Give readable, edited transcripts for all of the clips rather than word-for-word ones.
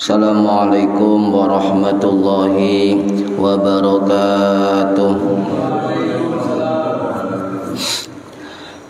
Assalamualaikum warahmatullahi wabarakatuh.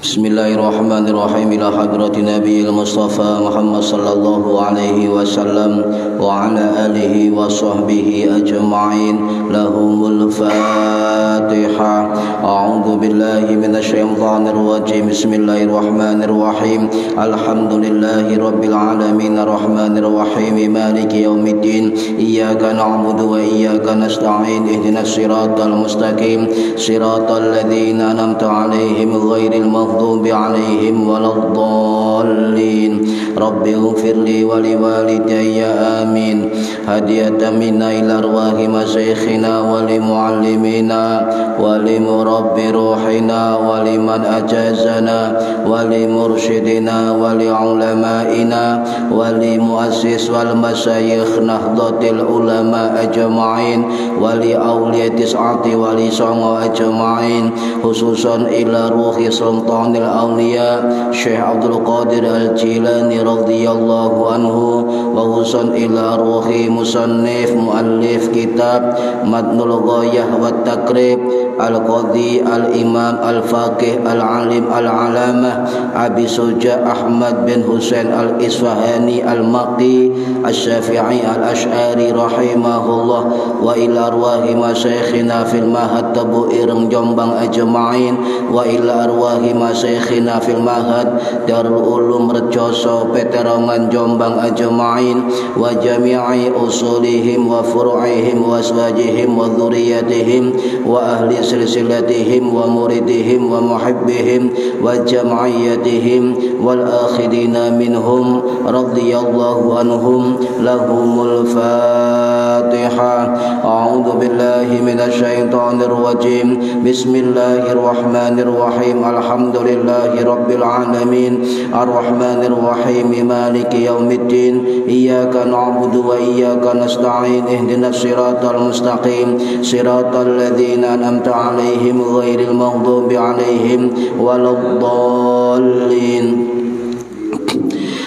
Bismillahirrahmanirrahim. Ila hadrati Nabiyil Mustafa Muhammad sallallahu alaihi wasallam wa ala alihi wa sahbihi ajma'in. Lahumul Fatihah. A'udzu billahi minasyaitonir rajim. Bismillahirrahmanirrahim. Alhamdulillahi rabbil alamin arrahmanir rahim maliki yaumiddin. Iyyaka na'budu wa iyyaka nasta'in. Ihdinas siratal mustaqim. Siratal ladzina an'amta 'alaihim ghairil maghdubi 'alaihim waladdallin. Rabbi ighfirli wa liwalidayya amin. Hadiyatan minna ila arwahi masyayikhina wa limuallimina wa limurabbi ruhina wa liman ajazana wa limursyidina wa liulamaina wa limuassis wal masyayikh nahdlatil ulama ajma'in wa li awliyatis ati wa li songo ajma'in, khususan ila ruhi sultanil awliya Syekh Abdul Qadir Al-Jilani radhiyallahu anhu, wa khususan ila ruhi musannif muallif kitab Matnul Ghayah wa Takrib Al-Qadhi Al-Imam Al-Faqih Al-Alim Al-Alamah Abi Suja Ahmad bin Husain Al-Isfahani Al-Maqi Al-Syafi'i Al-Ash'ari rahimahullah, wa ila arwahi masyayikhina fil mahad Tabu Ireng Jombang ajma'in, wa ila arwahi masyayikhina fil mahad Darul Ulum Rejoso Peterongan Jombang ajma'in, wa jami'i usulihim wa furu'ihim wa aswajihim wa dhurriyyatihim wa ahli silsilatihim wa muridihim wa muhibbihim wa jam'iyyatihim wal akhidina minhum radhiyallahu anhum. Lahumul Fatihah. A'udzu billahi minasyaitonir rajim. Bismillahirrahmanirrahim. Alhamdulillahi rabbil alamin arrahmanir rahim maliki yaumiddin. Iyyaka na'budu wa iyyaka nasta'in. Ihdinas siratal mustaqim siratal ladzina an'amta 'alaihim ghairil maghdubi 'alaihim waladdallin.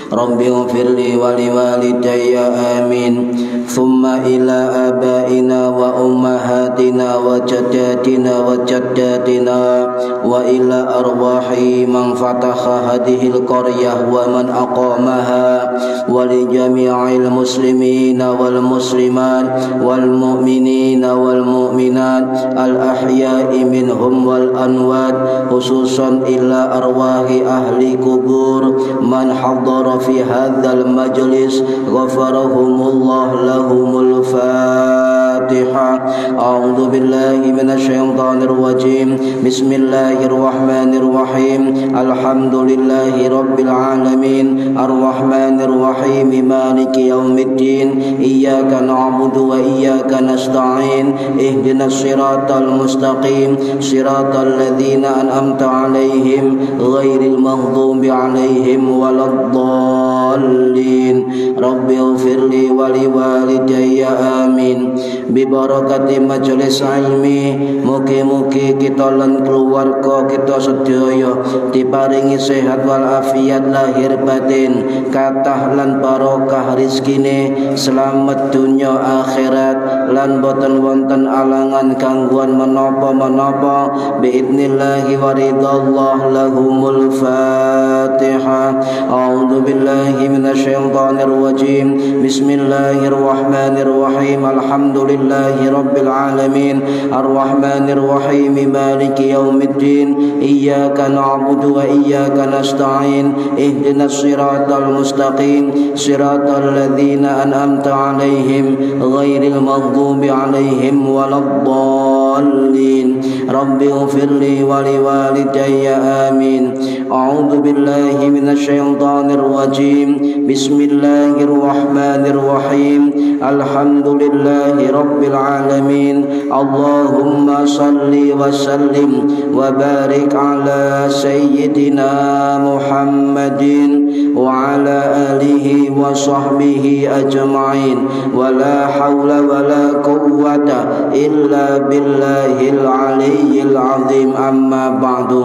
Rabbi ighfirli wa liwalidayya amin. Thumma ila abaina wa ummahatina wa jaddatina wa jaddatina wa ila arwahi man fataha hadhil qaryah wa man aqamaha wa li jami'il muslimina wal muslimat wal mu'minina wal mu'minat al ahya'i minhum wal anwat, khususan ila arwahi ahli kubur man hadara fi hadzal majlis ghafarahumullah. Lahumul Fatihah. A'udzu billahi minasyaitonir rajim. Bismillahirrahmanirrahim. Alhamdulillahi rabbil alamin arrahmanir rahim maliki yaumiddin. Iyyaka na'budu wa iyyaka nasta'in. Ihdinas siratal mustaqim siratal ladzina an'amta 'alaihim ghairil maghdubi 'alaihim waladdallin. Rabbi ighfirli wa liwalidayya amin. Bi barakati majelis ilmi, mugi-mugi kita lan keluarga kita sedaya diparingi sehat wal afiat lahir batin, kathah lan barokah rezekine, selamat dunya akhirat, lan boten wonten alangan gangguan menapa-menapa biidnillahi wa ridallah. Lahumul Fatihah. A'udzu billahi minasyaitonir rajim. Bismillahirrahmanirrahim. Alhamdulillahi rabbil alamin arrahmanir rahim maliki yaumiddin. Iyyaka na'budu wa iyyaka nasta'in. Ihdinas siratal mustaqim siratal ladzina an'amta 'alaihim ghairil maghdubi 'alaihim waladdallin. Rabbi ighfirli wa liwalidayya amin. A'udzu billahi minasyaitonir rajim. Bismillahirrahmanirrahim. Alhamdulillahi rabbil alamin. Allahumma salli wa sallim wa barik ala sayyidina Muhammadin wa ala alihi wa sahbihi ajma'in. Wa la hawla wa la quwwata illa billahil aliyyil azim. Amma ba'du.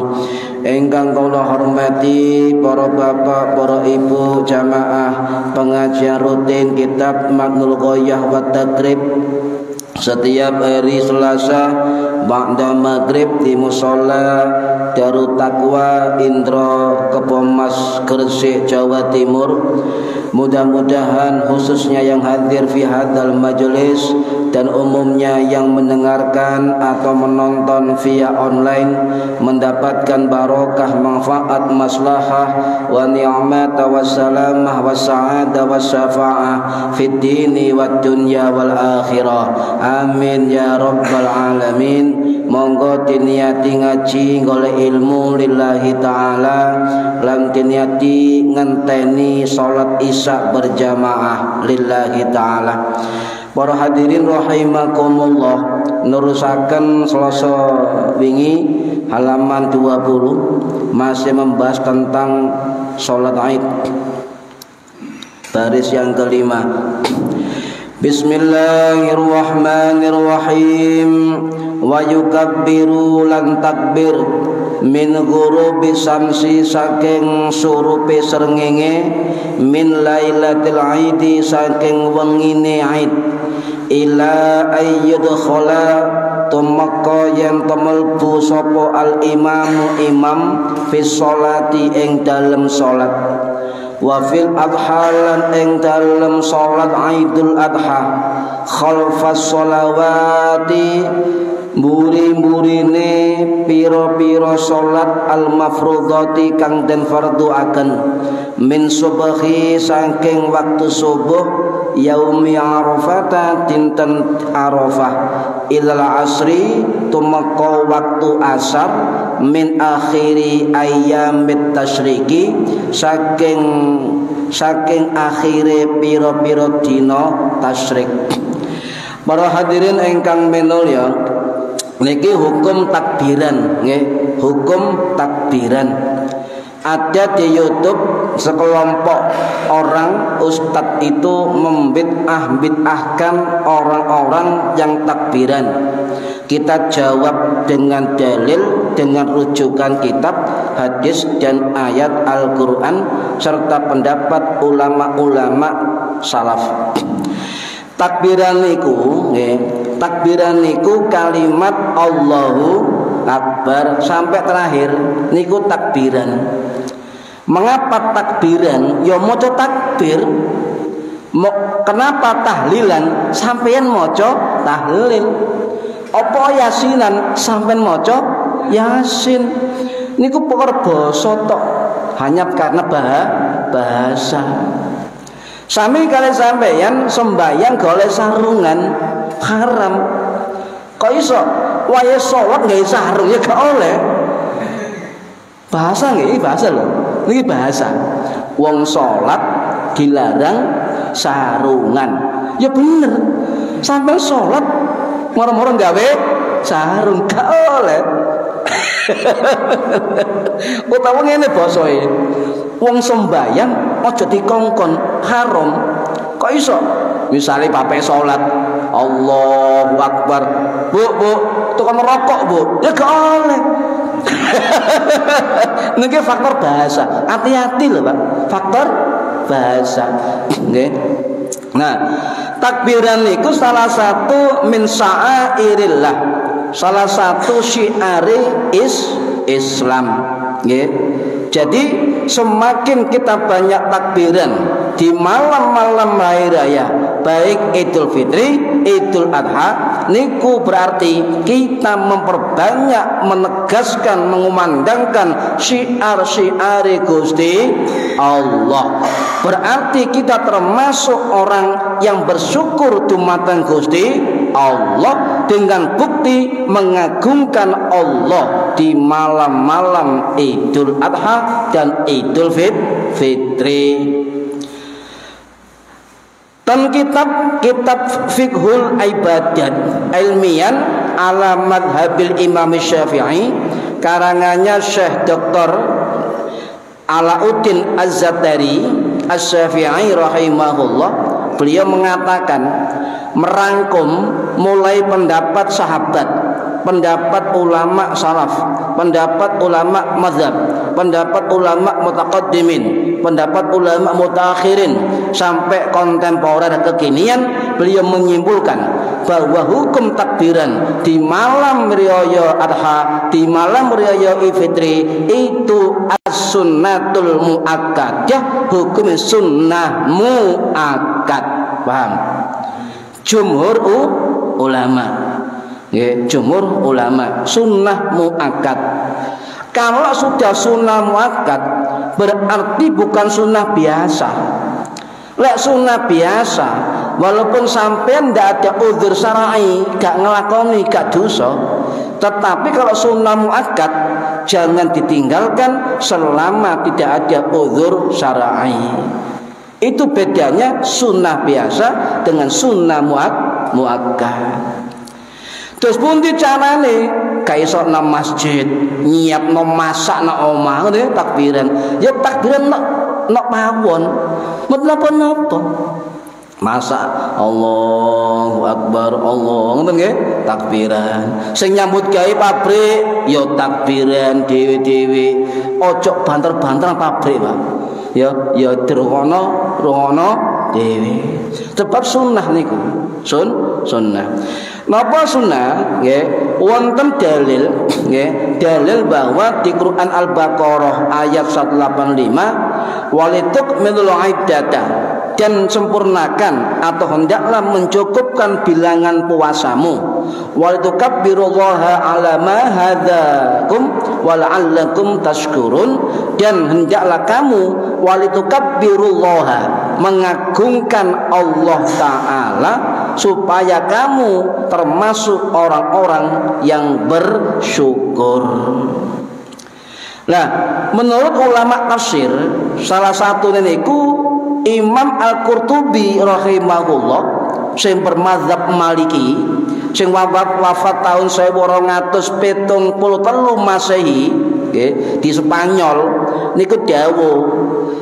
Engkang kula hormati para bapak, para ibu jamaah pengajian rutin kitab Matnul Ghoyah wa Takrib setiap hari Selasa ba'da maghrib di mushola Darut Taqwa Indro Kebomas Gresik Jawa Timur. Mudah-mudahan khususnya yang hadir fi hadzal majelis dan umumnya yang mendengarkan atau menonton via online mendapatkan barokah, manfaat, maslahah wa ni'mat wa salamah wa sa'adah wa syafa'ah fid dini wad dunya wal akhirah. Amin ya rabbal alamin. Monggo diniati ngaji golek ilmu lillahi ta'ala lan diniati ngenteni salat isya berjamaah lillahi ta'ala. Para hadirin rahimakumullah, nerusaken Selasa wingi halaman 20 masih membahas tentang salat Id. Baris yang kelima. Bismillahirrahmanirrahim. Wa yukabbiru lan takbir min ghurubi samsi saking surupe srengenge min lailatil aidi saking wengine Aid ila ayyudkhala tumaka yen temelbu sapa al imamu imam fi sholati ing dalem salat wa fil adha lan ing dalem salat Aidul Adha khalfas sholawati mburi-mburine pira-pira salat al-mafrudhati kang den fardhuaken min subhi saking waktu subuh yaumi arafah dinten arafah ilal asri tumeka waktu asar min akhiri ayyamit tasyriki saking akhire pira-pira dina tasyrik. Para hadirin ingkang minulya, niki hukum takbiran, nggih, hukum takbiran. Ada di YouTube sekelompok orang ustadz itu membid'ahkan orang-orang yang takbiran. Kita jawab dengan dalil, dengan rujukan kitab, hadis dan ayat Al-Qur'an serta pendapat ulama-ulama salaf. Takbiran niku nggih, takbiran niku kalimat Allahu Akbar sampai terakhir niku takbiran. Mengapa takbiran? Ya maca takbir. Kenapa tahlilan? Sampeyan maca tahlil. Apa yasinan? Sampeyan maca yasin. Niku perkara basa tok. Hanya karena bahasa. Sami kali sampeyan sembayang golek sarungan haram. Kok iso wae salat nggae sarung ya gak oleh. Bahasa nggih, bahasa lho. Niki bahasa. Wong salat dilarang sarungan. Ya bener. Sampai salat moro-moro gawe sarung gak oleh. Utawa ngene basae. Wong sembayang aja dikongkon haram. Kok iso? Misale bapak salat Allahu Akbar. Bu, tukang rokok, Bu. Ya gak oleh. Niki faktor bahasa. Hati-hati lho, Pak. Faktor bahasa. Nggih. Nah, takbiran niku salah satu min sya'airillah. Salah satu syiare Islam. Nggih. Jadi semakin kita banyak takbiran di malam-malam hari raya, baik Idul Fitri, Idul Adha, niku berarti kita memperbanyak, menegaskan, mengumandangkan syiar-syiar Gusti Allah. Berarti kita termasuk orang yang bersyukur dumateng Gusti Allah dengan bukti mengagungkan Allah di malam-malam Idul Adha dan Idul Fitri. Dan kitab Fiqhul Ibadat ilmian ala madhabil Imam Syafi'i karangannya Syekh Dr. Alauddin Az-Zatari Asy-Syafi'i rahimahullah, beliau mengatakan merangkum mulai pendapat sahabat pendapat ulama salaf, pendapat ulama mazhab, pendapat ulama mutaqaddimin, pendapat ulama mutaakhirin sampai kontemporer kekinian, beliau menyimpulkan bahwa hukum takbiran di malam riyaya adha, di malam riyaya fitri itu as-sunnatul muakkadah, hukum sunnah muakkad. Paham? Jumhur ulama, ya, jumhur ulama sunnah muakkad. Kalau sudah sunnah muakkad berarti bukan sunnah biasa. Lek sunnah biasa, walaupun sampean ndak ada udzur syar'i, gak ngelakoni, gak dosa. Tetapi kalau sunnah muakkad jangan ditinggalkan selama tidak ada udzur syar'i. Itu bedanya sunnah biasa dengan sunnah muakkad. Terus pundi carane? Kaisok nang masjid, nyiapno masak nang omah ngene takbiran. Ya takbiran nok mawon. Menapa-napa. Masak Allahu Akbar, Allah ngoten nggih, takbiran. Sing nyambut gawe pabrik ya takbiran dhewe-dhewe. Ojo banter-banter pabrik, Pak. Ya dirungono dhewe. Sebab sunnah niku. Sunnah. Napa sunnah? Nggih, wonten dalil, nggih, dalil bahwa di Quran Al-Baqarah ayat 185, walitukmilul iddata, dan sempurnakan atau hendaklah mencukupkan bilangan puasamu, walitukabbirullaha ala ma hadakum wala'allakum tashkurun, dan hendaklah kamu walitukabbirullaha, mengagungkan Allah Ta'ala supaya kamu termasuk orang-orang yang bersyukur. Nah, menurut ulama tafsir, salah satu niku Imam Al-Qurtubi rahimahullah, sing bermadzhab Maliki, sing wafat tahun 1273 Masehi, nggih, di Spanyol niku dawuh,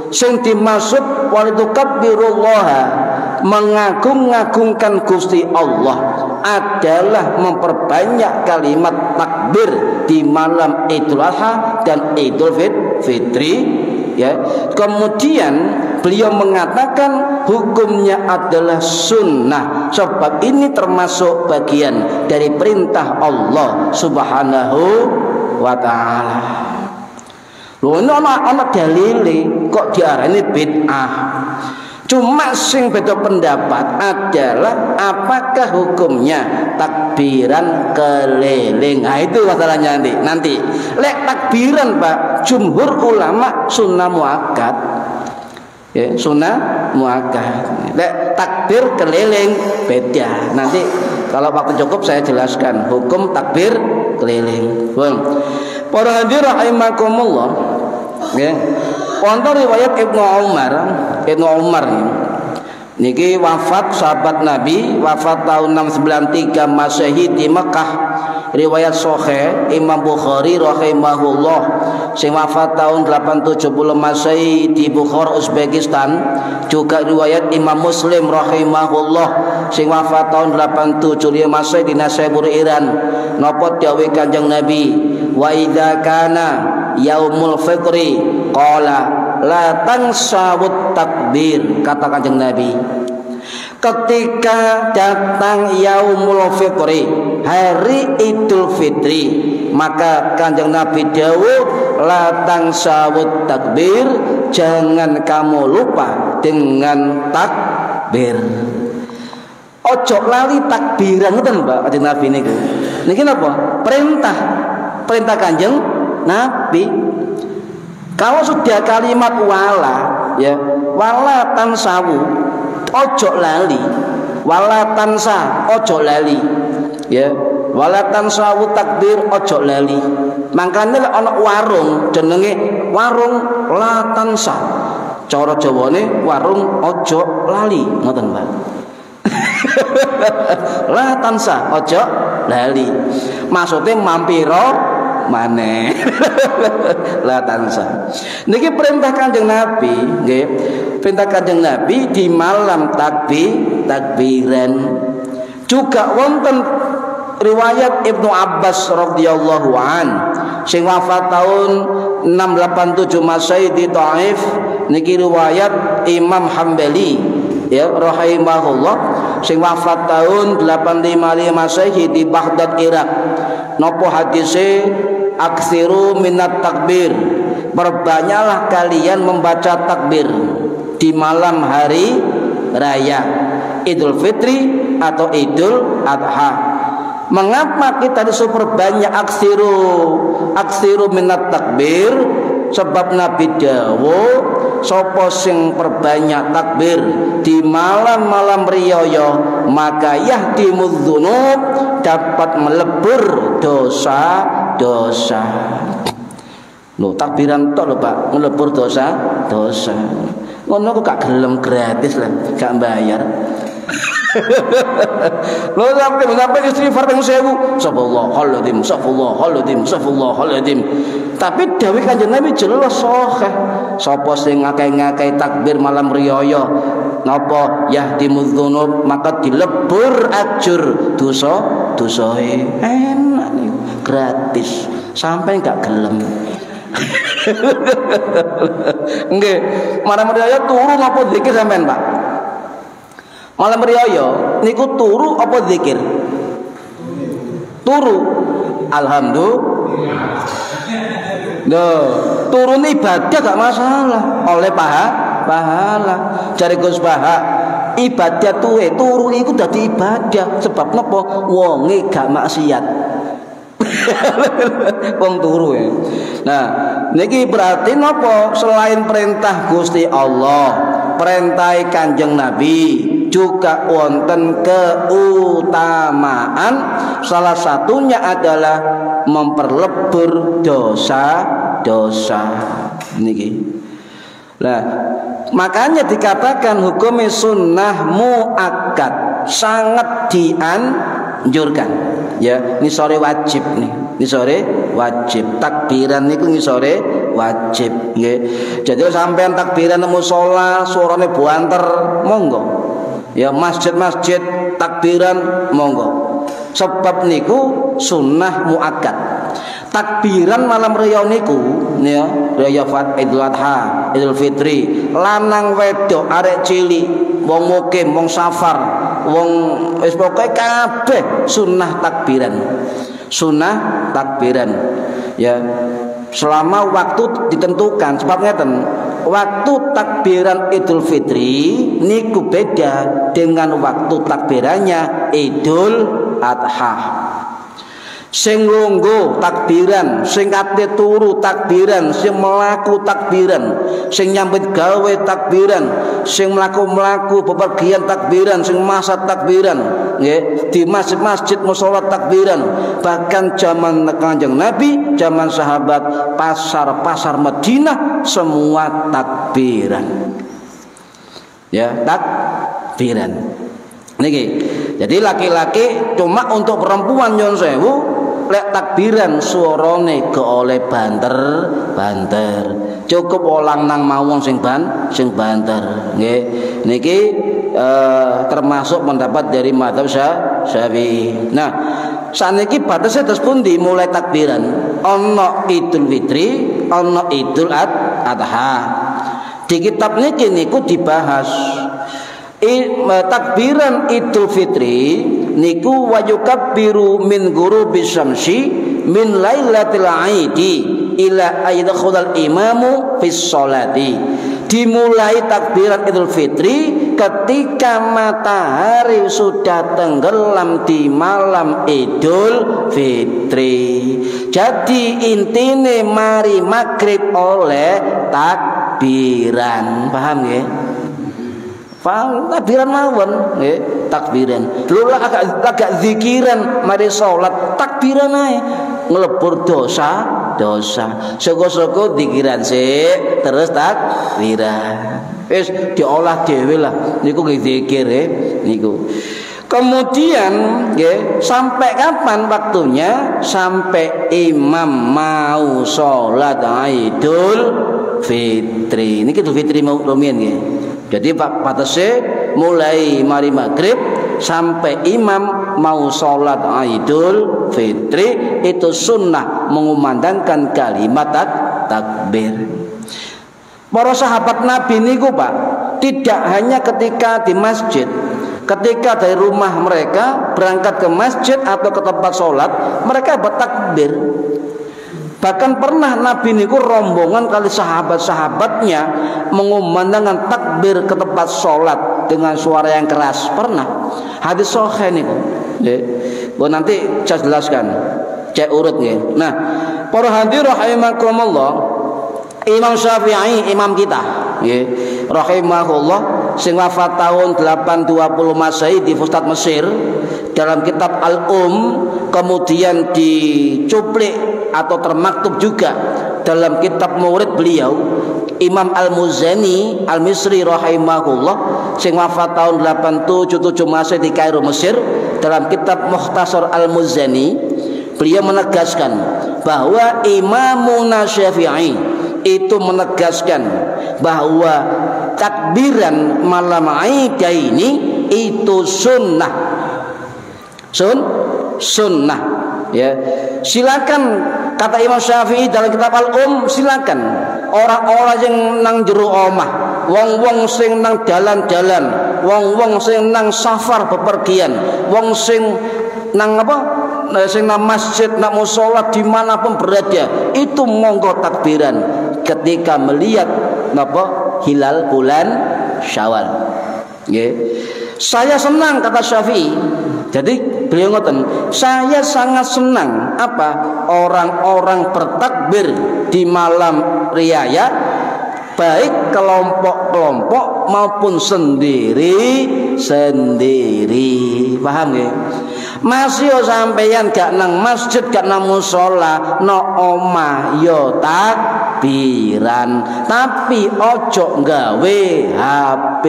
sing dimaksud walitukabbirullaha, mengagung-agungkan Gusti Allah adalah memperbanyak kalimat takbir di malam Idul Adha dan Idul Fitri, ya. Kemudian beliau mengatakan hukumnya adalah sunnah, sebab ini termasuk bagian dari perintah Allah Subhanahu wa ta'ala. Lho ana dalile kok diarani bid'ah. Cuma sing beda pendapat adalah apakah hukumnya takbiran keliling. Nah itu masalahnya nanti. Lek takbiran Pak, jumhur ulama sunnah muakkad. Ya, sunnah muakkad. Lek takbir keliling beda. Nanti kalau waktu cukup saya jelaskan hukum takbir keliling. Para hadirin rahimakumullah. Ya. Wonten riwayat Ibnu Umar niki wafat sahabat Nabi, wafat tahun 693 Masehi di Mekah. Riwayat Sahih Imam Bukhari rahimahullah, sing wafat tahun 870 Masehi di Bukhara Uzbekistan. Juga riwayat Imam Muslim rahimahullah, sing wafat tahun 875 Masehi di Naisabur Iran. Napa dawuh Kanjeng Nabi, wa idza kana yaumul fitri qala la tansawut takbir, kata Kanjeng Nabi, ketika datang yaumul fitri, hari Idul Fitri, maka Kanjeng Nabi dawuh la tansawut takbir, jangan kamu lupa dengan takbir. Ojo lali takbiran ngoten Mbak Kanjeng Nabi niku. Niki napa? Perintah Kanjeng Nabi. Kalau sudah kalimat wala, ya, wala tansawu, ojo lali, wala tansa, ojo lali, ya, wala tansawu takbir, ojo lali. Makanya ana warung jenenge warung la tansa, cara Jawane warung ojo lali, ngoten Mbak. La tansa, ojo lali, maksudnya mampiro maneh. La tansa. Niki perintah Kanjeng Nabi, nggih. Perintah Kanjeng Nabi di malam takbiran. Juga wonten riwayat Ibnu Abbas radhiyallahu an sing wafat tahun 687 Masehi di Taif niki riwayat Imam Hambali ya rahimahullah sing wafat tahun 855 Masehi di Baghdad Irak. Nopo hadise aksiru minat takbir, perbanyaklah kalian membaca takbir di malam hari raya Idul Fitri atau Idul Adha. Mengapa kita disuruh banyak aksiru minat takbir? Sebab Nabi dawuh sapa sing perbanyak takbir di malam-malam riyaya maka yahdimudz dzunub, dapat melebur dosa-dosa. Lho takbiran tok lho Pak, melebur dosa-dosa. Ngono kok gak gelem gratis lah, gak bayar. Lo sampai istighfar ping 1000, subhanalladzim, subhanalladzim, subhanalladzim. Tapi dawuh Kanjeng Nabi jelas sahih. Sapa sing ngakeh-ngakeh takbir malam riyaya napa yahdimudz dzunub, maka dilebur ajur dosa-dosae. Enak niku, gratis. Sampai gak gelem. Nggih, malam riyaya turu napa zikir sampean, Pak? Malam riyaya niku turu apa zikir? Turu. Alhamdulillah. Loh, turun ibadah gak masalah, oleh pahala. Jare Gus Baha, ibadah tuwe turu iku dadi ibadah sebab napa? Wonge gak maksiat. Wong turu ya. Nah, niki berarti napa? Selain perintah Gusti Allah, perintah Kanjeng Nabi, juga wonten keutamaan, salah satunya adalah memperlebur dosa-dosa niki. Nah, makanya dikatakan hukum sunnah muakkad, sangat dianjurkan. Ya, ini sore wajib nih. Ini sore wajib. Takbiran niku ngisore wajib nggih. Jadi sampean takbiran nemu sholat suarane buanter, monggo. Ya masjid-masjid takbiran monggo. Sebab niku sunnah muakkad. Takbiran malam raya niku ya, raya Idul Adha, Idul Fitri, lanang wedok, arek cilik, wong mukim, wong safar, wong wis pokoke kabeh sunnah takbiran. Sunnah takbiran. Ya. Selama waktu ditentukan, sebab ngeten, waktu takbiran Idul Fitri niku beda dengan waktu takbirannya Idul Adha. Sing lungguh takbiran, sing kate turu takbiran, sing melaku takbiran, sing nyambut gawe takbiran, sing melaku bepergian takbiran, sing masak takbiran, nggih, di masjid-masjid musala takbiran. Bahkan zaman Kanjeng Nabi, zaman sahabat, pasar-pasar Madinah semua takbiran. Ya, takbiran. Niki. Jadi laki-laki cuma untuk perempuan nyon sewu lek takbiran suarane ke oleh banter. Cukup olang nang mawon sing banter. Nggih. Niki termasuk pendapat dari mazhab Syafi'i. Nah, saniki batasnya terus pundi mulai takbiran? Ana Idul Fitri, ana Idul Adha. Di kitab niki niku dibahas takbiran Idul Fitri niku wajukabbiru min ghurubis syamsi min lailatil aidi ila aydkhulal imamu fis sholati. Dimulai takbiran Idul Fitri ketika matahari sudah tenggelam di malam Idul Fitri. Jadi intine mari maghrib oleh takbiran. Paham nggih? Paham, takbiran mawon nggih, takbiran. Lho agak zikiran mari salat, takbiran ae nglebur dosa. Soko-soko zikiran sik, terus takbiran. Wis diolah dhewe lah niku nggih zikir niku. Kemudian nggih, sampai kapan waktunya? Sampai imam mau salat Idul Fitri. Niki Idul Fitri mau rumiyin nggih. Jadi batase mulai mari maghrib sampai imam mau sholat Idul Fitri itu sunnah mengumandangkan kalimat takbir. Para sahabat Nabi niku Pak, tidak hanya ketika di masjid, ketika dari rumah mereka berangkat ke masjid atau ke tempat sholat, mereka bertakbir. Bahkan pernah Nabi niku rombongan kali sahabat-sahabatnya mengumandangkan takbir ke tempat sholat dengan suara yang keras. Pernah. Hadis sahih niku. Nggih. Nanti saya jelaskan. Cek urut nggih. Nah, para hadirin rahimakumullah, Imam Syafi'i imam kita, nggih, rahimahullah, sing wafat tahun 820 Masehi di Fustat Mesir, dalam kitab kemudian dicuplik atau termaktub juga dalam kitab murid beliau Imam Al-Muzani Al-Misri rahimahullah, sing wafat tahun 877 Masehi di Kairo Mesir, dalam kitab Mukhtasar Al-Muzani beliau menegaskan bahwa Imamuna Syafi'i itu menegaskan bahwa takbiran malam Aidaini itu sunnah. Sunnah, ya. Silakan kata Imam Syafi'i dalam kitab silakan orang-orang yang nang jero omah, wong-wong sing nang dalan-dalan, wong-wong sing nang safar bepergian, wong sing nang sing nang masjid, nang musholat dimanapun berada, itu monggo takbiran ketika melihat hilal bulan Syawal. Saya senang kata Syafi'i. Jadi beliau ngoten, saya sangat senang orang-orang bertakbir di malam riyaya, baik kelompok-kelompok maupun sendiri-sendiri. Paham nggih? Masih sampeyan gak nang masjid, gak nang mushola, no omah yo takbiran, tapi ojo nggawe HP.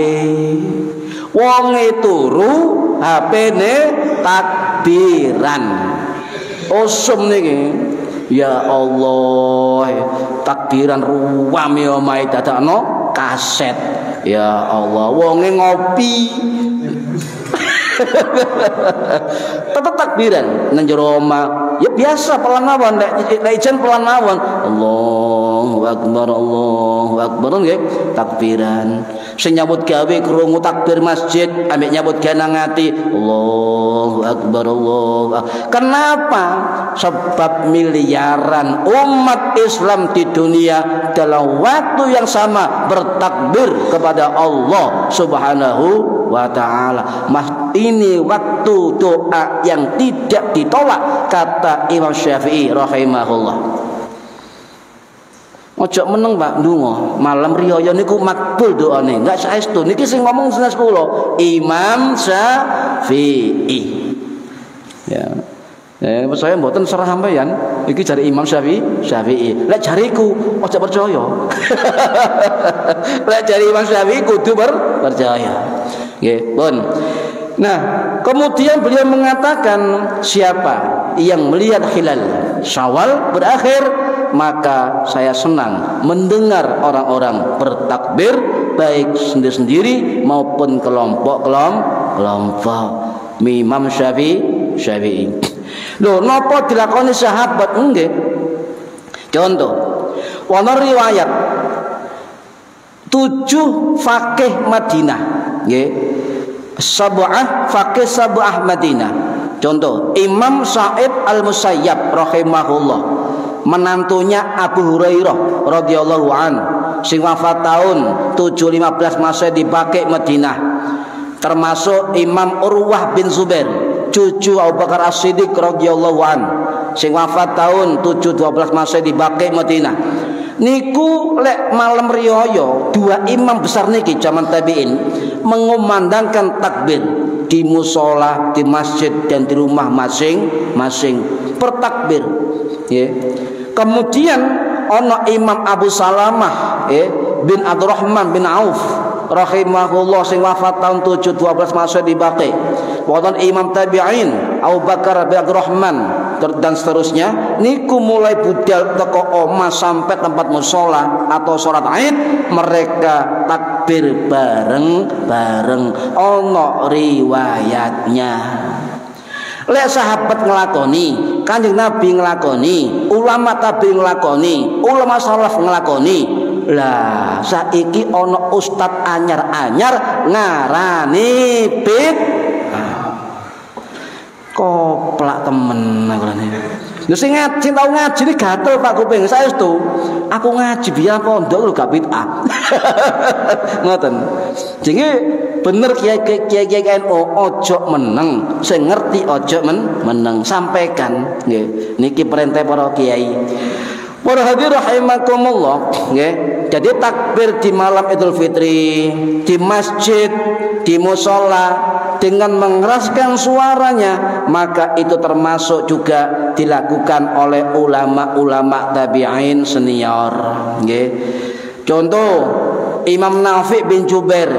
Wonge turu, HP-ne takbiran. Usum niki. Ya Allah, takbiran ruwam ya omahe dadakno kaset. Ya Allah, wonge ngopi. Tetap takbiran nang jero omah. Ya biasa pelan mawon, nek ijen pelan mawon. Allahu Akbar nggih, takbiran. Sing nyambut gawe krungu takbir masjid, ambek nyambut gawe nang ati. Allahu Akbar. Kenapa? Sebab miliaran umat Islam di dunia dalam waktu yang sama bertakbir kepada Allah Subhanahu wa ta'ala. Ini waktu doa yang tidak ditolak kata Imam Syafi'i rahimahullah. Ojo meneng Pak ndonga malam riyaya niku makbul doane, enggak saestu. Niki sing ngomong sanes kula Imam Syafi'i. Ya. Saya mboten serah sampeyan. Iki jare Imam Syafi'i. Lek jariku ojo percaya. Lek jare Imam Syafi'i kudu percaya. Nggih, pun. Nah, kemudian beliau mengatakan siapa yang melihat hilal Syawal berakhir, maka saya senang mendengar orang-orang bertakbir baik sendiri-sendiri maupun kelompok-kelompok. Imam Syafi'i. Loh, napa dilakoni sahabat nggih? Contoh, wonten riwayat 7 faqih Madinah, nggih. Sab'ah faqih sab'ah Madinah. Contoh, Imam Sa'id Al-Musayyab rahimahullah, menantunya Abu Hurairah radhiyallahu an, sing wafat tahun 715 Masehi di Baqi Madinah. Termasuk Imam Urwah bin Zubair, cucu Abu Bakar As-Siddiq radhiyallahu an, sing wafat tahun 712 Masehi di Baqi Madinah. Niku lek malam riyaya 2 imam besar niki zaman tabi'in mengumandangkan takbir di musola, di masjid dan di rumah masing-masing bertakbir. Kemudian ono Imam Abu Salamah bin Abdurrahman bin Auf rahimahullah sing wafat tahun 712 Masehi di Baqi. Wonten Imam Tabi'in Abu Bakar bin Abdurrahman dan seterusnya niku mulai budal teko omah sampai tempat mushola atau sholat Id, mereka takbir bareng-bareng. Ono riwayatnya. Lek sahabat ngelakoni, Kanjeng Nabi ngelakoni, ulama tabi'in ngelakoni, ulama salaf ngelakoni. Lah saiki ono ustad anyar-anyar ngarani koplak temen aku rene. Lho sing ngaji tau ngaji iki gatel Pak kuping. Saestu aku ngaji biar pondok lho gak bid'ah. Ngoten. Jenenge bener kiai NU ojo meneng, sing ngerti ojo meneng, sampaikan nggih. Niki perintah para kiai. Para hadirin rahimakumullah, nggih. Jadi takbir di malam Idul Fitri di masjid, di mushola dengan mengeraskan suaranya, maka itu termasuk juga dilakukan oleh ulama-ulama tabi'in senior. Nggih. Contoh Imam Nafi' bin Jubair,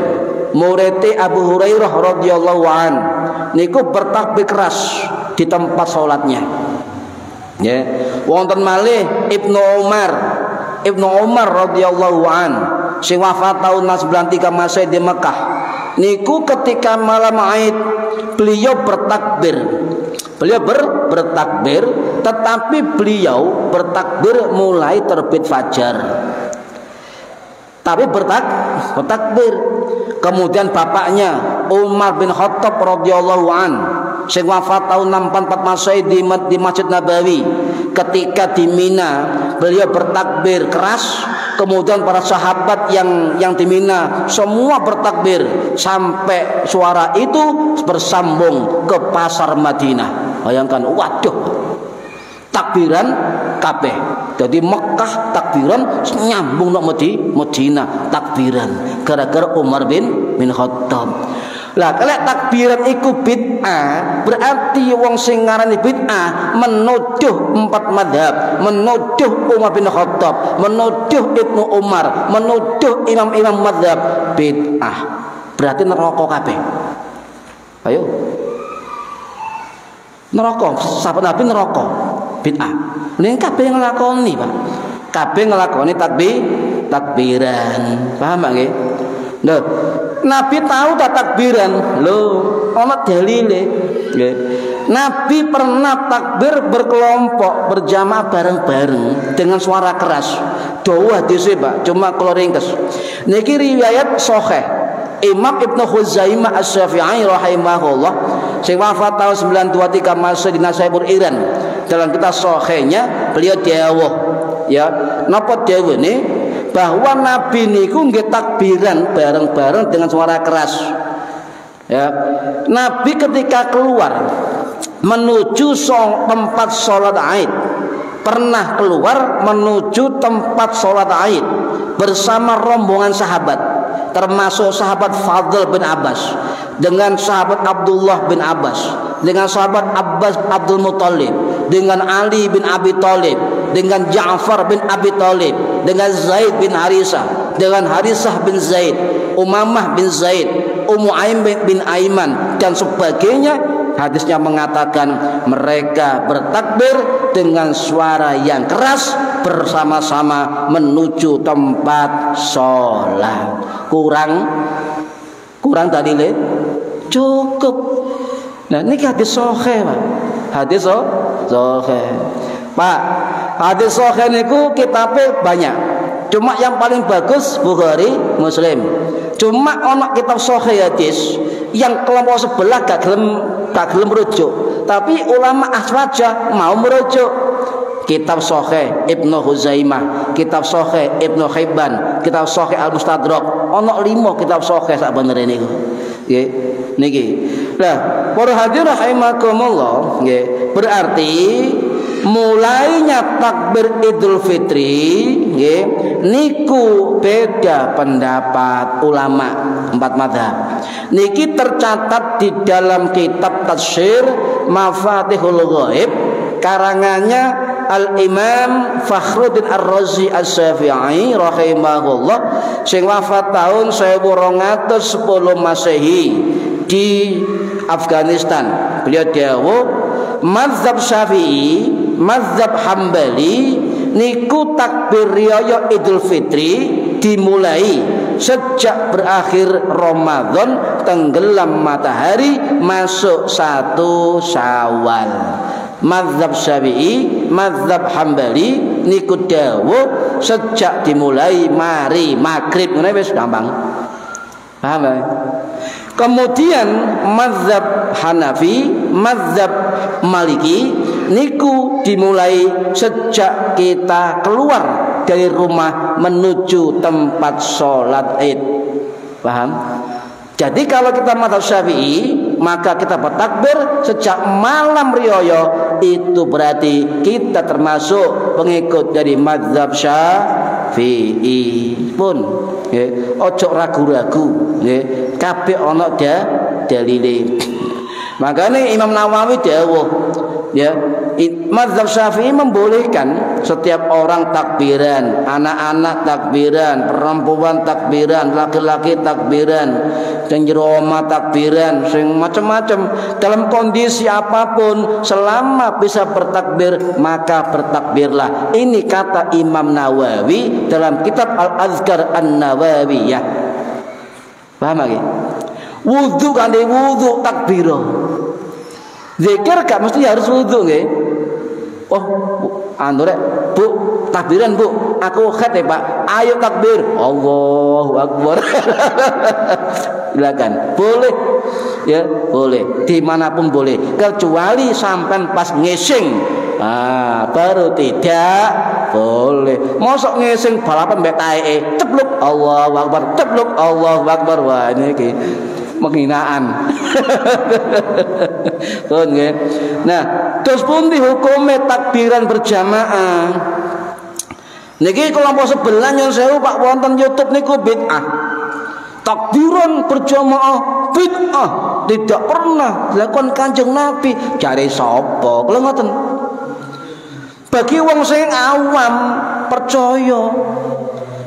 murid Abu Hurairah radhiyallahu an, niku bertakbir keras di tempat sholatnya. Ya, wonten malih Ibnu Umar radhiyallahu an, sing wafat tahun 93 Masehi di Mekah. Niku ketika malam Id beliau bertakbir. Beliau bertakbir, tetapi beliau bertakbir mulai terbit fajar. Tapi bertakbir. Kemudian bapaknya Umar bin Khattab radhiyallahu an, sing wafat tahun 64 Masehi di Masjid Nabawi, ketika di Mina beliau bertakbir keras. Kemudian para sahabat yang di Mina semua bertakbir sampai suara itu bersambung ke pasar Madinah. Bayangkan, waduh, takbiran kabeh. Jadi Mekah takbiran nyambung nok Madinah takbiran gara-gara Umar bin Khattab. Lah kalau takbiran iku bid'ah, berarti wong sing ngarani bid'ah menuduh 4 madhab, menuduh Umar bin Khattab, menuduh Ibnu Umar, menuduh imam-imam madhab bid'ah. Berarti neraka kabeh. Ayo. Neraka, sahabat Nabi neraka bid'ah. Ning kabeh nglakoni, Pak. Kabeh nglakoni takbiran. Paham nggih? Lho, Nabi tahu tak takbiran. Loh, ana dalile. Nggih. Nabi pernah takbir berkelompok, berjamaah bareng-bareng dengan suara keras. Dawa hadise, Pak, cuma kula ringkes. Niki riwayat sahih. Imam Ibnu Khuzaimah Asy-Syafi'i rahimahullah, sing wafat tahun 923 Masehi di Nasaibur Iran. Dalam kitab sahihnya beliau dawuh, ya, napa dawuhne? Bahwa Nabi niku nggih takbiran bareng-bareng dengan suara keras. Ya. Nabi ketika keluar menuju tempat sholat Id, pernah keluar menuju tempat sholat Id bersama rombongan sahabat, termasuk sahabat Fadl bin Abbas, dengan sahabat Abdullah bin Abbas, dengan sahabat Abbas Abdul Muthalib, dengan Ali bin Abi Thalib, dengan Ja'far bin Abi Thalib, dengan Zaid bin Harisah, dengan Harisah bin Zaid, Umamah bin Zaid, Ummu Aim bin Aiman dan sebagainya. Hadisnya mengatakan mereka bertakbir dengan suara yang keras bersama-sama menuju tempat sholat. Kurang tadi le? Cukup. Nah, ini hadis sahih, Pak. Hadis sahih. Pak, hadis sahih niku kitabnya banyak. Cuma yang paling bagus Bukhari, Muslim. Cuma ana kitab sahih hadis yang kelompok sebelah gak gelem merujuk. Tapi ulama aswaja mau merujuk. Kitab sahih Ibnu Huzaimah, kitab sahih Ibnu Hibban, kitab sahih Al-Mustadrak. Ana 5 kitab sahih sak benere niku. Nggih, niki. Lah, para hadirin rahimakumullah, nggih. Berarti mulainya takbir Idul Fitri, nggih, niku beda pendapat ulama 4 mazhab. Niki tercatat di dalam kitab Tafsir Mafatihul Ghaib karangannya Al-Imam Fakhruddin Ar-Razi Asy-Syafi'i rahimahullah, sing wafat tahun 1210 Masehi di Afghanistan. Beliau dawuh mazhab Syafi'i, mazhab Hambali niku takbir riyaya Idul Fitri dimulai sejak berakhir Ramadan, tenggelam matahari, masuk 1 Syawal. Mazhab Syafi'i, mazhab Hambali niku dawuh sejak dimulai mari maghrib, ngene wis gampang. Paham ya? Kemudian mazhab Hanafi, mazhab Maliki niku dimulai sejak kita keluar dari rumah menuju tempat sholat Id. Paham? Jadi kalau kita mazhab Syafi'i, maka kita bertakbir sejak malam riyaya, itu berarti kita termasuk pengikut dari mazhab Syafi'i. Pun nggih, ojo ragu-ragu nggih, kabeh ana dalile. Makanya Imam Nawawi dawuh ya, mazhab Syafi'i membolehkan setiap orang takbiran, anak-anak takbiran, perempuan takbiran, laki-laki takbiran, dan jero omah takbiran, sing macam-macam, dalam kondisi apapun selama bisa bertakbir maka bertakbirlah. Ini kata Imam Nawawi dalam kitab Al-Azkar An-Nawawiyah. Paham lagi? Wudu kan wudu takbirah. Zikir gak mesti harus wudu nggih. Oh, anu rek, Bu, takbiran Bu, aku khat ya Pak. Ayo takbir. Allahu Akbar. Silakan. Boleh. Ya, boleh. Dimanapun boleh. Kecuali sampai pas ngising. Baru tidak boleh. Mosok ngising balapan mbek taeke, cepluk Allahu Akbar, cepluk Allahu Akbar. Wah, ini iki penghinaan. Tuh, nggih. Nah, terus pundi hukume takbiran berjamaah? Niki kelompok sebelah nyuwun sewu Pak wonten YouTube niku bid'ah. Takbiran berjamaah bid'ah, tidak pernah dilakukan Kanjeng Nabi. Jare sapa? Kula ngoten. Bagi wong sing awam percaya.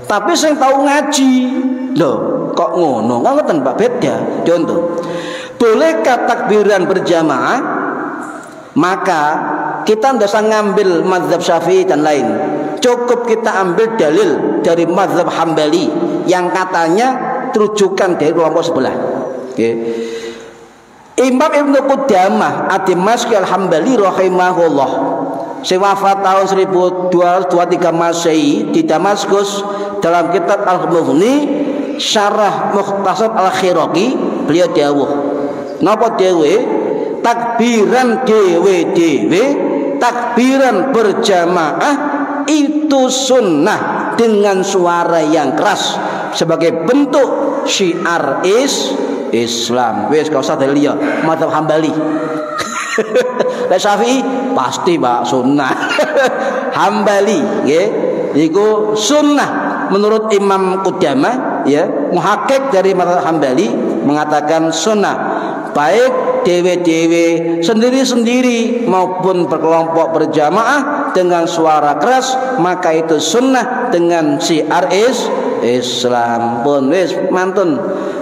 Tapi sing tahu ngaji, lho kok ngono? Ngoten Pak, beda. Contoh, bolehkah takbiran berjamaah? Maka kita tidak usah ngambil mazhab Syafi'i dan lain. Cukup kita ambil dalil dari mazhab Hambali yang katanya terujukan dari kelompok sebelah. Okay. Imam Ibnu Qudamah Ad-Dimashqi Al-Hambali rahimahullah, si wafat tahun 1223 Masehi di Damaskus, dalam kitab Al-Mughni Syarah Mukhtasar Al-Khiraqi, beliau dawuh napa dhewe, takbiran dhewe-dhewe, takbiran berjamaah itu sunnah dengan suara yang keras sebagai bentuk syiar Islam. Wes kau usah liya mazhab Hambali. Lek Syafi'i pasti Pak sunnah. Hambali nggih iku sunnah menurut Imam Qudamah ya, muhakkik dari mazhab Hambali mengatakan sunnah, baik dewe-dewe sendiri-sendiri maupun berkelompok berjamaah dengan suara keras, maka itu sunnah dengan syiar Islam. Pun wis mantun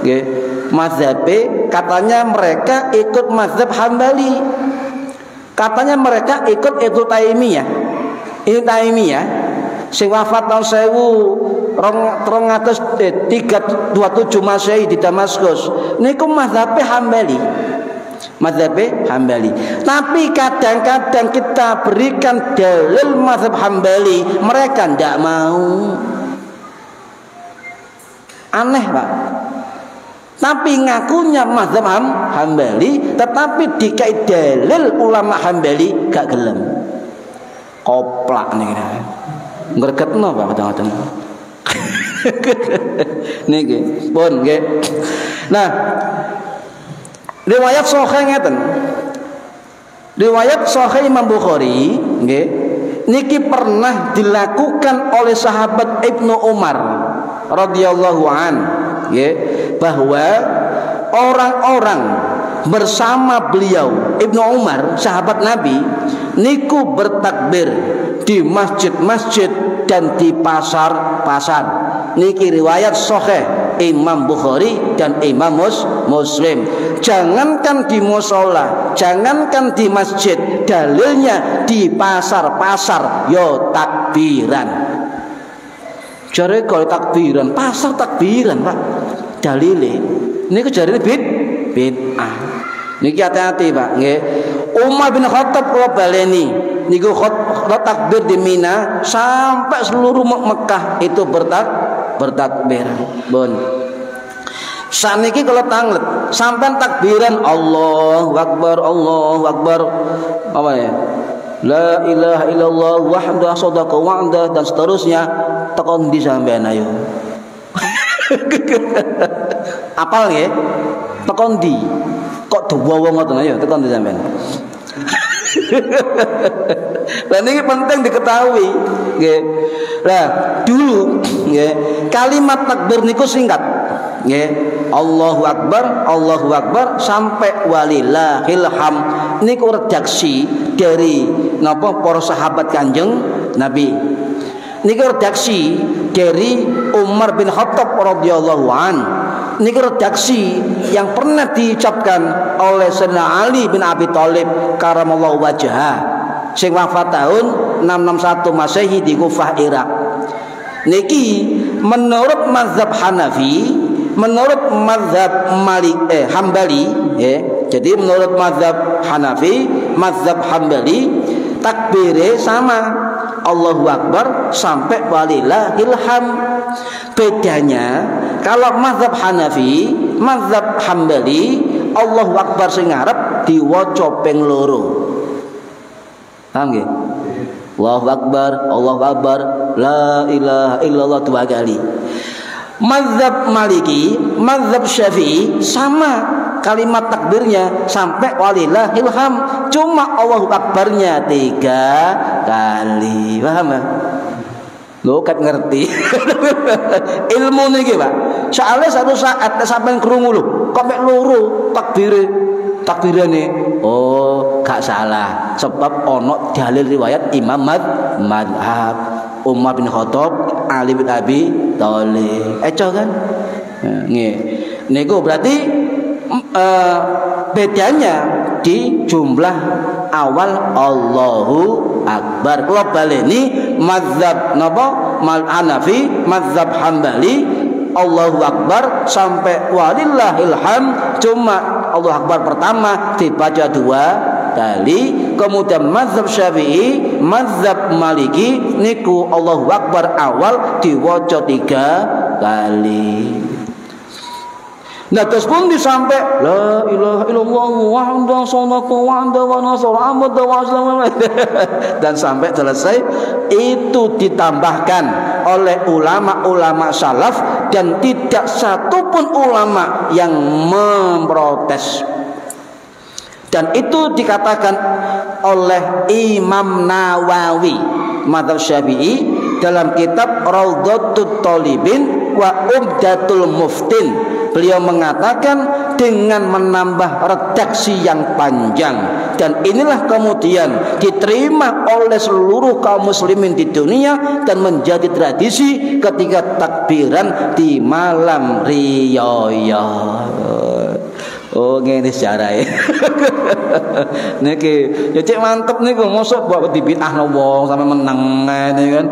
nggih. Mazhab katanya mereka ikut mazhab Hambali. Katanya mereka ikut Ibnu Taimiyah. Ibnu Taimiyah sing wafat tahun 1327 Masehi di Damaskus. Niku mazhab Hambali. Mazhab Hambali. Tapi kadang-kadang kita berikan dalil mazhab Hambali, mereka tidak mau. Aneh Pak. Tapi ngakunya mazhab Hambali, tetapi dikai dalil ulama Hambali gak gelem. Koplak nih, ngregetno Pak kadang-kadang. Niki, pun nggih. Nah, riwayat sahih ngeten. Riwayat sahih Imam Bukhari, nggih, niki pernah dilakukan oleh sahabat Ibnu Umar radhiyallahu an, nggih, bahwa orang-orang bersama beliau Ibnu Umar, sahabat Nabi, niku bertakbir di masjid-masjid dan di pasar-pasar. Niki riwayat sahih Imam Bukhari dan Imam Muslim. Jangankan di musola, jangankan di masjid, dalilnya di pasar-pasar yo takbiran. Jare kalau takbiran, pasar takbiran, Pak. Dalile niku jarine bid'ah. Niki hati-hati, Pak, nggih. Umar bin Khattab kula baleni niku takbir di Mina sampai seluruh Mekah itu bertakbir. Bon. Saniki kalau tanglet sampai takbiran Allahu Akbar, Allahu Akbar. Apa ya? La ilaha illallah wahdahu sadaqa wa'dah dan seterusnya, tekon di sampean ayo. Apal nggih? Tekon di. Kok dawa ngoten ayo tekon di sampean. Lah ini penting diketahui, nggih. Lah dulu nggih, kalimat takbir niku singkat. Nggih. Allahu Akbar sampai walillahil ham. Niku redaksi dari napa para sahabat Kanjeng Nabi. Niku redaksi dari Umar bin Khattab radhiyallahu an. Niku redaksi yang pernah diucapkan oleh Sayyidina Ali bin Abi Thalib karamallahu wajhah sing wafat tahun 661 Masehi di Kufah Irak. Niki menurut mazhab Hanafi, menurut mazhab Hambali, jadi menurut mazhab Hanafi, mazhab Hambali takbirnya sama Allahu Akbar sampai walillahil ham. Bedanya kalau mazhab Hanafi, mazhab Hambali Allahu Akbar sing ngarep diwaca ping loro. Paham nggih? Allahu Akbar, la ilaha illallah 2 kali. Mazhab Maliki, mazhab Syafi'i sama kalimat takbirnya sampai walillahil ham, cuma Allahu Akbarnya 3 kali. Paham ya? Lho kat ngerti. Ilmu niki, Pak. Soalnya satu saat sampean krungu lho, kok mek loro takbirane. Oh, gak salah. Sebab ono dalil riwayat Imam madhab Umar bin Khattab, Ali bin Abi Thalib. Eco kan? Nggih. Niku berarti bedanya di jumlah awal Allahu Akbar. Kalau baleni mazhab napa? Hanafi, mazhab Hambali Allahu Akbar sampai walillahil ham, cuma Allahu Akbar pertama dibaca 2 kali. Kemudian mazhab Syafi'i, mazhab Maliki niku Allahu Akbar awal diwaca 3 kali. Nah terus pun disampai la ilaha illallah wahdahu sadaqa wa'da wa nasara abda wa aslama dan sampai selesai. Itu ditambahkan oleh ulama-ulama salaf dan tidak satupun ulama yang memprotes. Dan itu dikatakan oleh Imam Nawawi mazhab Syafi'i dalam kitab Raudhatut Thalibin wa Umdatul Muftin. Beliau mengatakan dengan menambah redaksi yang panjang, dan inilah kemudian diterima oleh seluruh kaum muslimin di dunia dan menjadi tradisi ketika takbiran di malam riyaya. Oh ngene sejarah niki ya cek mantep niku mosok buat dibid'ahno wong sampe meneng ngene kan.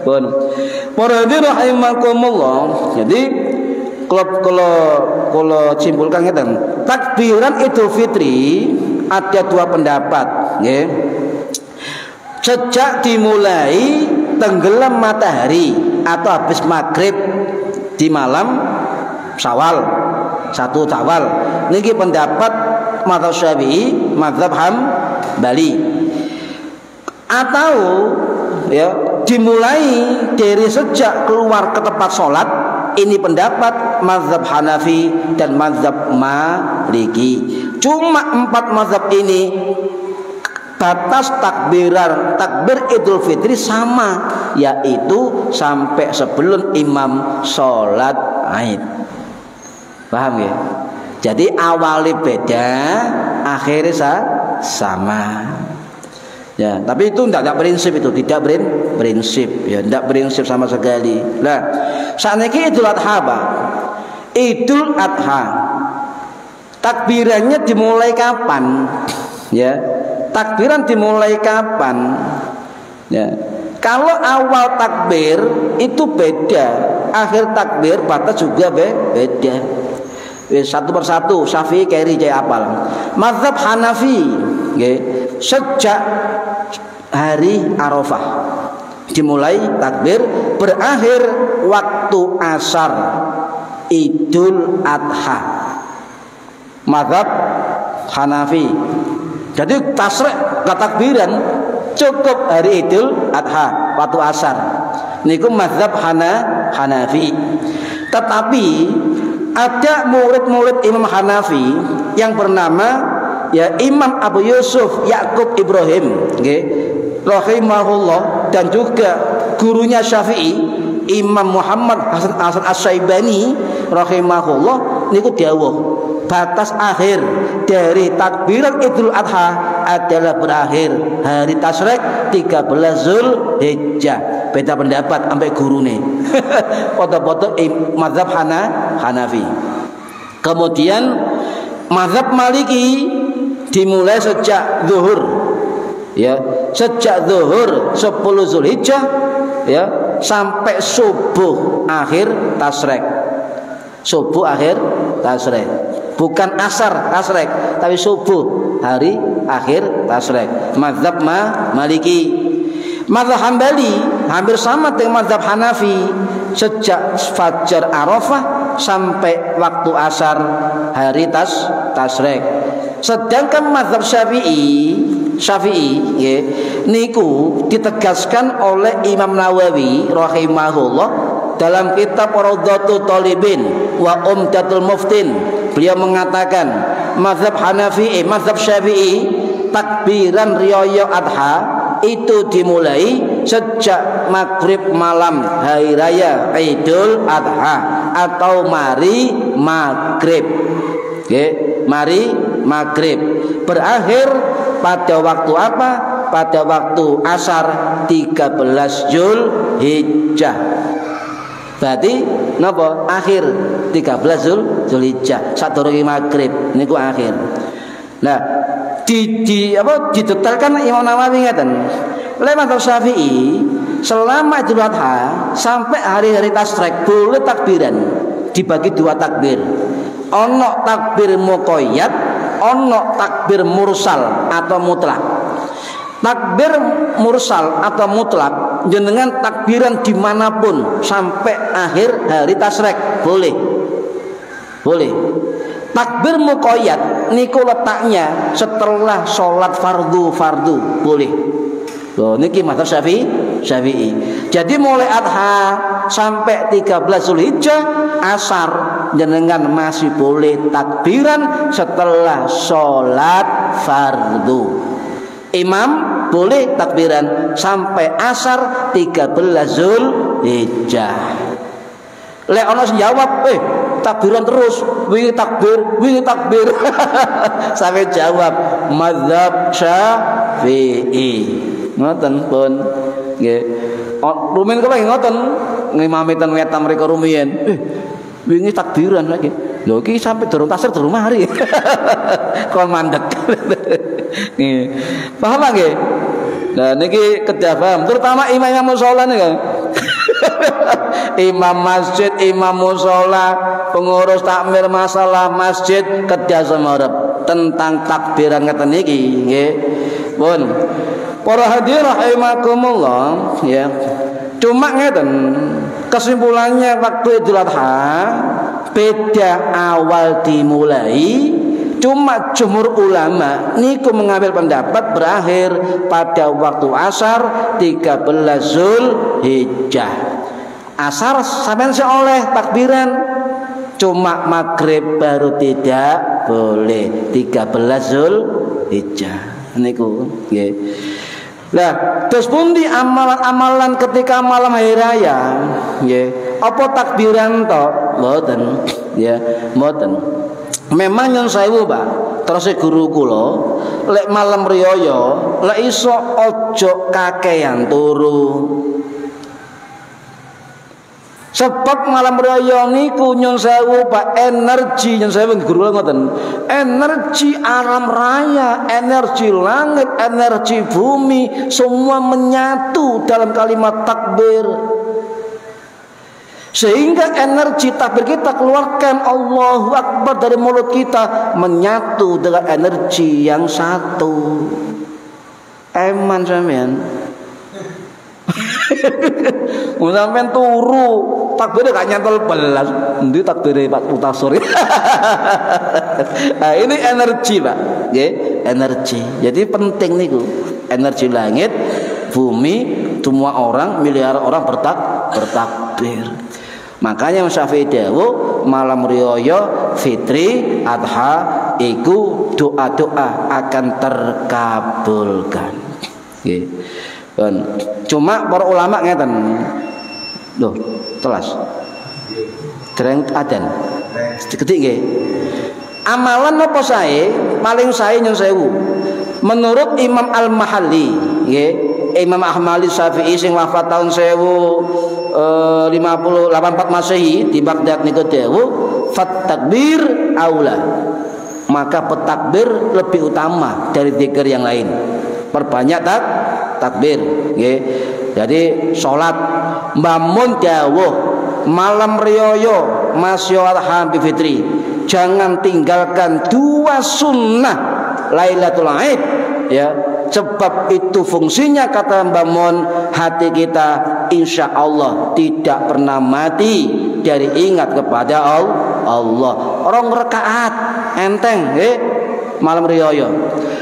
Pun para hadirin rahimakumullah. Jadi kalau simpulkan ngeten, takbiran Idul Fitri ada 2 pendapat, nggih. Sejak dimulai tenggelam matahari atau habis maghrib di malam Syawal, 1 Syawal. Niki pendapat mazhab Syafi'i, mazhab Hambali. Atau ya dimulai dari sejak keluar ke tempat sholat. Ini pendapat mazhab Hanafi dan mazhab Maliki. Cuma 4 mazhab ini batas takbir Idul Fitri sama, yaitu sampai sebelum imam sholat Aid. Paham ya? Jadi awalnya beda, akhirnya sama. Ya, tapi itu tidak prinsip, itu tidak prinsip ya, tidak prinsip sama sekali. Nah, saat ini Idul Adha, Pak. Idul Adha. Takbirannya dimulai kapan? Ya. Takbiran dimulai kapan? Ya. Kalau awal takbir itu beda, akhir takbir batas juga beda. Satu persatu, Syafi'i keri cek apal. Mazhab Hanafi, okay, sejak hari Arafah dimulai takbir, berakhir waktu asar Idul Adha. Mazhab Hanafi. Jadi tasrek ke takbiran cukup hari Idul Adha waktu asar. Niku mazhab Hanafi. Tetapi ada murid-murid Imam Hanafi yang bernama ya Imam Abu Yusuf Ya'qub Ibrahim, okay, rahimahullah, dan juga gurunya Syafi'i Imam Muhammad Hasan As-Syaibani rahimahullah, niku dawuh batas akhir dari takbiran Idul Adha adalah berakhir hari tasyrik 13 Zulhijjah. Beda pendapat sampai gurune. Foto-foto mazhab Hanafi. Kemudian mazhab Maliki dimulai sejak zuhur. Ya, sejak zuhur 10 Zulhijjah ya sampai subuh akhir tasyrik. Subuh akhir tasyrik. Bukan asar tasyrik, tapi subuh hari akhir tasyrik. Mazhab Maliki. Mazhab Hambali hampir sama dengan mazhab Hanafi, sejak fajar Arafah sampai waktu asar hari tasyrik. Sedangkan mazhab Syafi'i ya, niku ditegaskan oleh Imam Nawawi rahimahullah dalam kitab Rawdatul Talibin wa Umdatul Muftin. Beliau mengatakan mazhab Hanafi, mazhab Syafi'i, takbiran Riyaya Adha itu dimulai sejak maghrib malam hari raya Idul Adha atau mari maghrib. Okay, mari maghrib berakhir pada waktu apa? Pada waktu asar 13 Zulhijjah. Berarti napa? Akhir 13 Zulhijjah sadurunge maghrib niku akhir. Nah, didetailkan Imam Nawawi ngaten. Lewat Syafi'i selama Idul Adha sampai hari-hari tasyrik boleh takbiran dibagi dua takbir. Ono takbir muqayyad, ono takbir mursal atau mutlak. Takbir mursal atau mutlak jenengan takbiran dimanapun sampai akhir hari tasyrik boleh. Boleh. Takbir muqayyad niku letaknya setelah sholat fardu boleh. Loh, niki mazhab Syafi'i. Jadi mulai Adha sampai 13 Zulhijjah asar jenengan masih boleh takbiran setelah sholat fardu. Imam boleh takbiran sampai asar 13 Zulhijjah. Lek ono jawab, takbiran terus, wingi takbir. Sampai jawab mazhab Syafi'i. Ngoten pun nggih. Rumiyin kula ngoten ngimami ten wetan mriku rumiyin. Wingi takbiran lagi. Lho iki sampai durung tasir durung mari. Kon mandek. Nggih. Paham nggih? Nah niki kedah paham, terutama imam mushola niku. Imam masjid, imam mushola, pengurus takmir masalah masjid kedah semerep tentang takbiran ngeten niki nggih. Pun para hadirin rahimakumullah ya. Cuma ngeten kesimpulannya waktu Idul Adha beda awal dimulai. Cuma jumhur ulama niku mengambil pendapat berakhir pada waktu asar 13 Zulhijjah. Asar sampean oleh takbiran, cuma maghrib baru tidak boleh 13 Zulhijjah niku nggih. Lah terus pundi amalan-amalan ketika malam hari raya nggih? Apa takbiran to? Mboten ya, mboten. Memang yang saya Pak, terus guru kula lek malam riyaya lek iso ojo kakean turu. Sebab malam raya niku nyun sewu Pak, energi nyun sewu guru ngoten. Energi alam raya, energi langit, energi bumi semua menyatu dalam kalimat takbir. Sehingga energi takbir kita keluarkan Allahu Akbar dari mulut kita menyatu dengan energi yang satu. Eman sampean. Sampean turu takbirnya gak nyantol belas. Ndi takbirnya Pak Utasur. Nah, ini energi Pak, nggih, energi. Jadi penting niku. Energi langit, bumi, semua orang, miliaran orang bertakbir. Makanya Syafi'i dawuh malam riyaya fitri adha iku doa-doa akan terkabulkan. Nggih. Cuma para ulama ngeten. Loh, telas. Dereng adzan. Ketik nggih. Amalan napa sae paling sae nyun sewu. Menurut Imam Al-Mahalli, nggih, Imam Ahmad Syafi'i sing wafat tahun 1054 Masehi di Baghdad niku dawuh fat takbir aula. Maka petakbir lebih utama dari zikir yang lain. Perbanyak takbir, nggih. Jadi salat mbamun dawuh malam riyaya masyaallah bi fitri. Jangan tinggalkan dua sunnah Lailatul Aid, ya. Sebab itu fungsinya kata Mbah Mun, hati kita insya Allah tidak pernah mati dari ingat kepada Allah. Rong rakaat enteng, malam riyaya.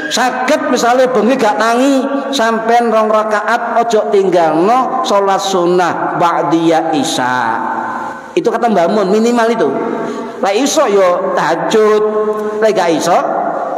Saged misalnya bengi gak tangi sampean rong rakaat ojo tinggalno salat sunnah ba'diyah isya. Itu kata Mbah Mun minimal itu. Lah iso yo tahajud, lah gak iso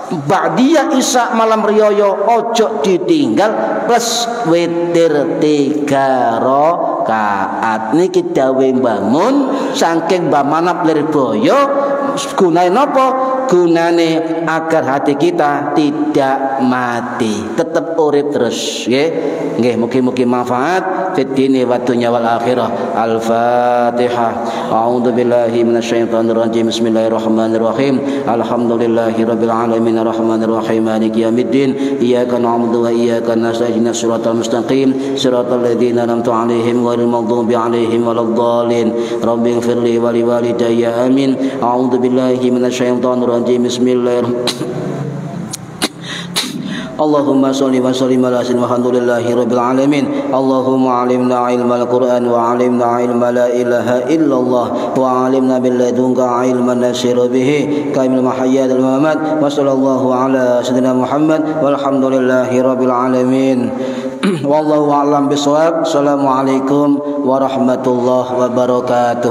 ba'diyah isya malam riyaya ojo ditinggal plus witir 3 rakaat. Niki dawuh Mbah Mun saking Mbah Manap Lirboyo. Gunane napa? Gunane agar hati kita tidak mati, tetap urip terus, nggih. Nggih, mugi-mugi manfaat fid dini wa dunya wal akhirah. Al-Fatihah. A'udzu billahi minasyaitonir rajim. Bismillahirrahmanirrahim. Alhamdulillahirabbil alamin arrahmanir rahim maliki yaumiddin. Iyyaka na'budu wa iyyaka nasta'in. Shiratal mustaqim. Shiratal ladzina an'amta 'alaihim ghairil maghdubi 'alaihim waladdallin. Rabbighfirli wa liwalidayya amin. A'udzu billahi minasyaitonir rajim. Bismillahirrahmanirrahim. Allahumma sholli wa sallim ala sayyidina Muhammadillahir rabbil alamin. Allahumma 'allimna ilmal Qur'an wa 'allimna ilma la ilaha illallah wa 'allimna bil ladunka 'ilman nasiru bihi kamil mahayyat al mamat wa sallallahu ala sayyidina Muhammad walhamdulillahi rabbil alamin. Wallahu a'lam bishawab. Assalamualaikum warahmatullahi wabarakatuh.